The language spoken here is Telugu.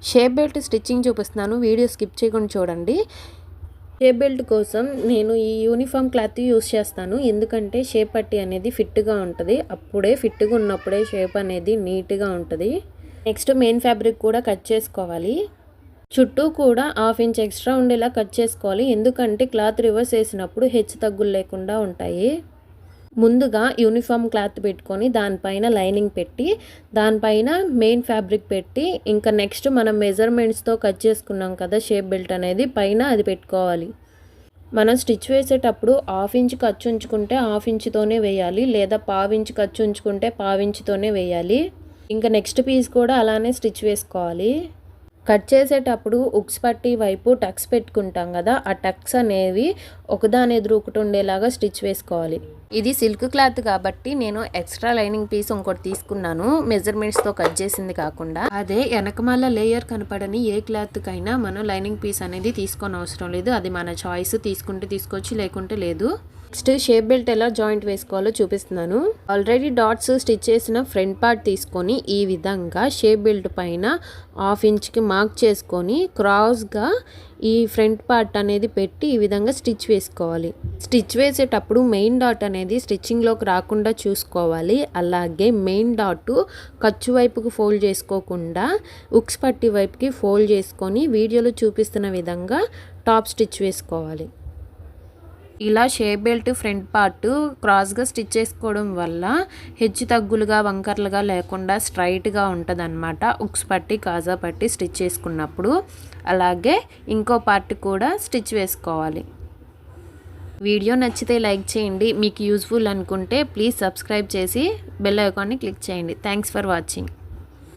షేప్ బెల్ట్ స్టిచ్చింగ్ చూపిస్తున్నాను, వీడియో స్కిప్ చేయకుండా చూడండి. షేప్ బెల్ట్ కోసం నేను ఈ యూనిఫామ్ క్లాత్ యూస్ చేస్తాను, ఎందుకంటే షేప్ పట్టీ అనేది ఫిట్గా ఉంటుంది. అప్పుడే ఫిట్గా ఉన్నప్పుడే షేప్ అనేది నీట్గా ఉంటుంది. నెక్స్ట్ మెయిన్ ఫ్యాబ్రిక్ కూడా కట్ చేసుకోవాలి. చుట్టూ కూడా 1/2 ఇంచ్ ఎక్స్ట్రా ఉండేలా కట్ చేసుకోవాలి, ఎందుకంటే క్లాత్ రివర్స్ వేసినప్పుడు హెచ్చు తగ్గులు లేకుండా ఉంటాయి. ముందుగా యూనిఫామ్ క్లాత్ పెట్టుకొని దానిపైన లైనింగ్ పెట్టి దానిపైన మెయిన్ ఫ్యాబ్రిక్ పెట్టి ఇంకా నెక్స్ట్ మనం మెజర్మెంట్స్తో కట్ చేసుకున్నాం కదా షేప్ బెల్ట్ అనేది, పైన అది పెట్టుకోవాలి. మనం స్టిచ్ వేసేటప్పుడు 1/2 ఇంచ్ ఖర్చు ఉంచుకుంటే 1/2 ఇంచుతోనే వేయాలి, లేదా 1/4 ఇంచ్ ఖర్చు ఉంచుకుంటే 1/4 ఇంచుతోనే వేయాలి. ఇంకా నెక్స్ట్ పీస్ కూడా అలానే స్టిచ్ వేసుకోవాలి. కట్ చేసేటప్పుడు ఉక్స్ పట్టీ వైపు టక్స్ పెట్టుకుంటాం కదా, ఆ టక్స్ అనేవి ఒకదాని ఎదురు ఒకటి ఉండేలాగా స్టిచ్ వేసుకోవాలి. ఇది సిల్క్ క్లాత్ కాబట్టి నేను ఎక్స్ట్రా లైనింగ్ పీస్ ఇంకోటి తీసుకున్నాను, మెజర్మెంట్స్తో కట్ చేసింది కాకుండా. అదే వెనకమాల లేయర్ కనపడని ఏ క్లాత్కైనా మనం లైనింగ్ పీస్ అనేది తీసుకొని అవసరం లేదు, అది మన చాయిస్. తీసుకుంటే తీసుకోవచ్చు, లేకుంటే లేదు. నెక్స్ట్ షేప్ బెల్ట్ ఎలా జాయింట్ వేసుకోవాలో చూపిస్తున్నాను. ఆల్రెడీ డాట్స్ స్టిచ్ చేసిన ఫ్రంట్ పార్ట్ తీసుకొని ఈ విధంగా షేప్ బెల్ట్ పైన 1/2 ఇంచ్కి మార్క్ చేసుకొని క్రాస్గా ఈ ఫ్రంట్ పార్ట్ అనేది పెట్టి ఈ విధంగా స్టిచ్ వేసుకోవాలి. స్టిచ్ వేసేటప్పుడు మెయిన్ డాట్ అనేది స్టిచ్చింగ్లోకి రాకుండా చూసుకోవాలి. అలాగే మెయిన్ డాట్ ఖర్చు వైపుకి ఫోల్డ్ చేసుకోకుండా ఉక్స్ పట్టి వైపుకి ఫోల్డ్ చేసుకొని వీడియోలో చూపిస్తున్న విధంగా టాప్ స్టిచ్ వేసుకోవాలి. ఇలా షేప్ బెల్ట్ ఫ్రంట్ పార్ట్ క్రాస్గా స్టిచ్ చేసుకోవడం వల్ల హెచ్చు తగ్గులుగా వంకర్లుగా లేకుండా స్ట్రైట్గా ఉంటుంది అన్నమాట, ఉక్స్ పట్టి కాజా పట్టి స్టిచ్ చేసుకున్నప్పుడు. అలాగే ఇంకో పార్ట్ కూడా స్టిచ్ వేసుకోవాలి. వీడియో నచ్చితే లైక్ చేయండి, మీకు యూజ్ఫుల్ అనుకుంటే ప్లీజ్ సబ్స్క్రైబ్ చేసి బెల్ ఐకాన్ని క్లిక్ చేయండి. Thanks for watching.